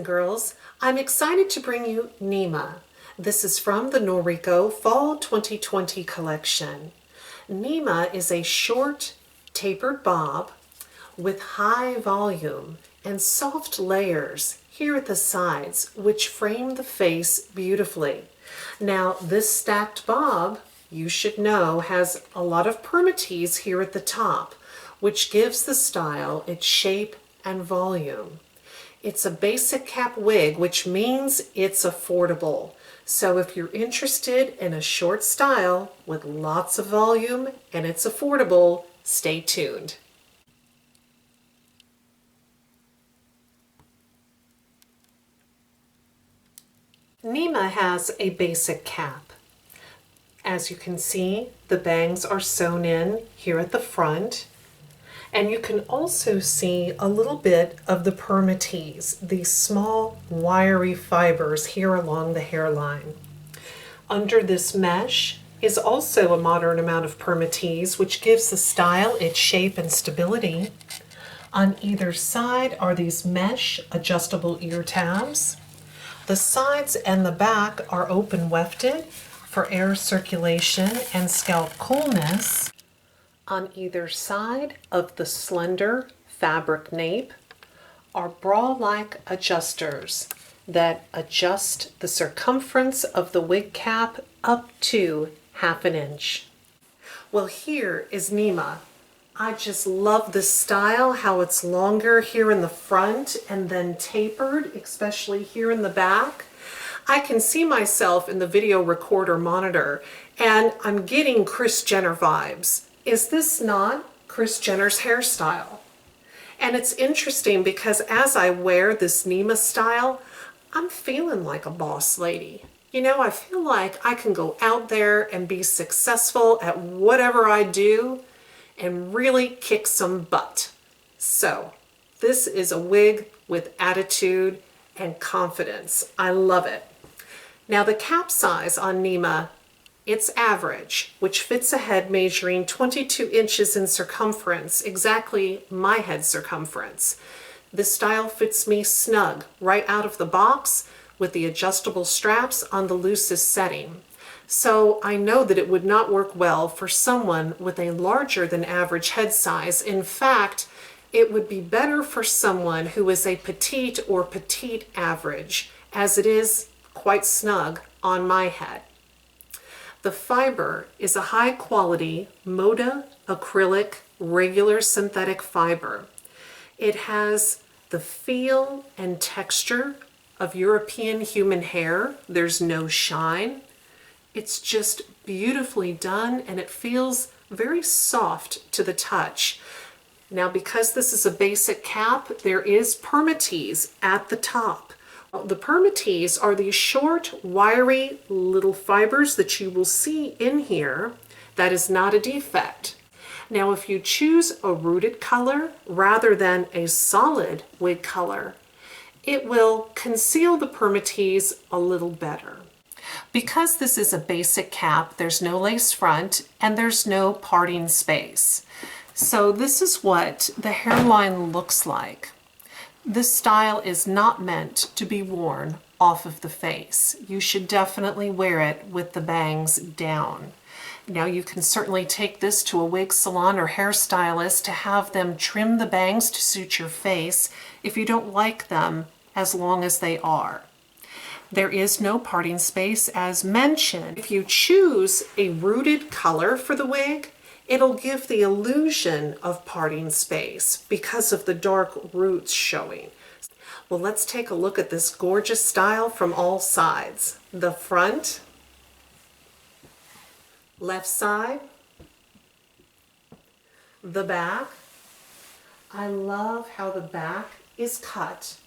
and girls, I'm excited to bring you Nima. This is from the Noriko Fall 2020 collection. Nima is a short, tapered bob with high volume and soft layers here at the sides, which frame the face beautifully. Now, this stacked bob, you should know, has a lot of permatease here at the top, which gives the style its shape and volume. It's a basic cap wig, which means it's affordable. So if you're interested in a short style with lots of volume and it's affordable, stay tuned. Nima has a basic cap. As you can see, the bangs are sewn in here at the front. And you can also see a little bit of the permatease, these small wiry fibers here along the hairline. Under this mesh is also a moderate amount of permatease, which gives the style its shape and stability. On either side are these mesh adjustable ear tabs. The sides and the back are open wefted for air circulation and scalp coolness. On either side of the slender fabric nape are bra-like adjusters that adjust the circumference of the wig cap up to 1/2 inch. Well, here is Nima. I just love this style, how it's longer here in the front and then tapered, especially here in the back. I can see myself in the video recorder monitor and I'm getting Kris Jenner vibes. Is this not Kris Jenner's hairstyle? And it's interesting because as I wear this Nima style, I'm feeling like a boss lady. You know, I feel like I can go out there and be successful at whatever I do and really kick some butt. So, this is a wig with attitude and confidence. I love it. Now the cap size on Nima, it's average, which fits a head measuring 22 inches in circumference, exactly my head circumference. This style fits me snug right out of the box with the adjustable straps on the loosest setting. So I know that it would not work well for someone with a larger than average head size. In fact, it would be better for someone who is a petite or petite average, as it is quite snug on my head. The fiber is a high quality Moda acrylic regular synthetic fiber. It has the feel and texture of European human hair. There's no shine. It's just beautifully done and it feels very soft to the touch. Now, because this is a basic cap, there is permatease at the top. The permatease are these short, wiry little fibers that you will see in here. That is not a defect. Now, if you choose a rooted color rather than a solid wig color, it will conceal the permatease a little better. Because this is a basic cap, there's no lace front and there's no parting space. So this is what the hairline looks like. This style is not meant to be worn off of the face. You should definitely wear it with the bangs down. Now you can certainly take this to a wig salon or hairstylist to have them trim the bangs to suit your face if you don't like them as long as they are. There is no parting space as mentioned. If you choose a rooted color for the wig, it'll give the illusion of parting space because of the dark roots showing. Well, let's take a look at this gorgeous style from all sides. The front, left side, the back. I love how the back is cut.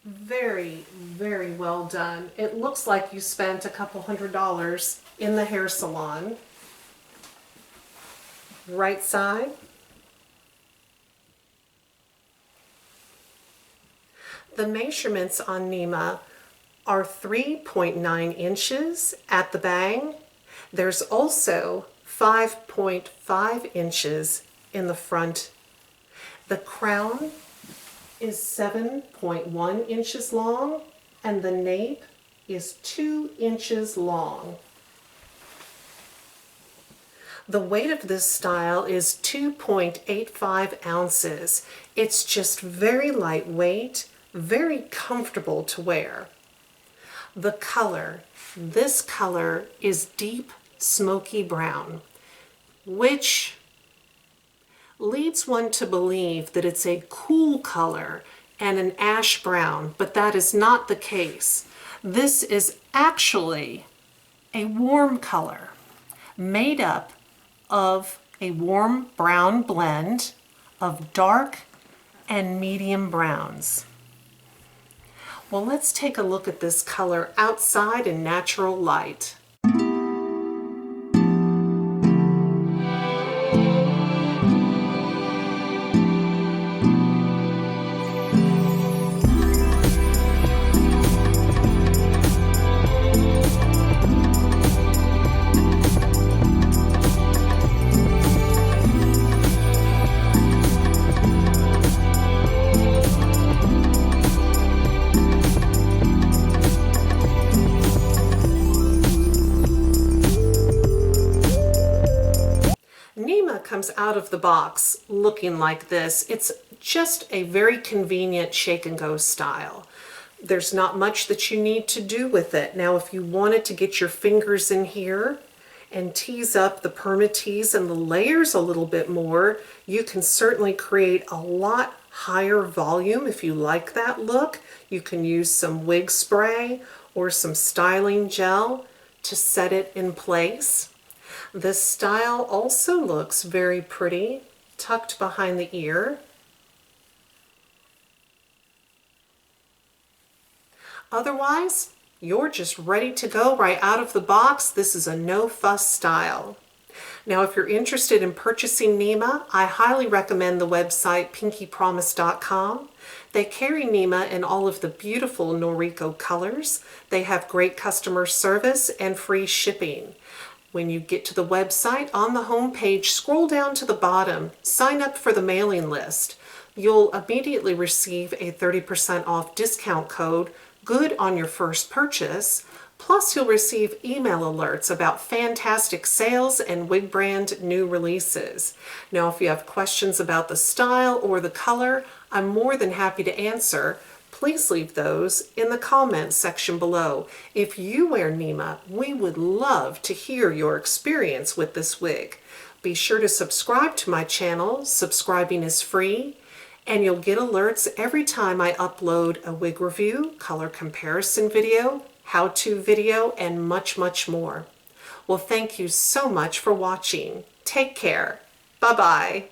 Very, very well done. It looks like you spent a couple $100 in the hair salon. Right side. The measurements on Nima are 3.9 inches at the bang. There's also 5.5 inches in the front. The crown is 7.1 inches long and the nape is 2 inches long. The weight of this style is 2.85 ounces. It's just very lightweight, very comfortable to wear. The color, this color is deep smoky brown, which leads one to believe that it's a cool color and an ash brown, but that is not the case. This is actually a warm color made up of a warm brown blend of dark and medium browns. Well, let's take a look at this color outside in natural light. Nema comes out of the box looking like this. It's just a very convenient shake and go style. There's not much that you need to do with it. Now, if you wanted to get your fingers in here and tease up the permatease and the layers a little bit more, you can certainly create a lot higher volume if you like that look. You can use some wig spray or some styling gel to set it in place. This style also looks very pretty, tucked behind the ear. Otherwise, you're just ready to go right out of the box. This is a no-fuss style. Now, if you're interested in purchasing Nema, I highly recommend the website pinkypromise.com. They carry Nema in all of the beautiful Noriko colors. They have great customer service and free shipping. When you get to the website, on the home page, scroll down to the bottom, sign up for the mailing list. You'll immediately receive a 30% off discount code, good on your first purchase. Plus, you'll receive email alerts about fantastic sales and wig brand new releases. Now, if you have questions about the style or the color, I'm more than happy to answer. Please leave those in the comments section below. If you wear Nema, we would love to hear your experience with this wig. Be sure to subscribe to my channel. Subscribing is free, and you'll get alerts every time I upload a wig review, color comparison video, how-to video, and much, much more. Well, thank you so much for watching. Take care. Bye-bye.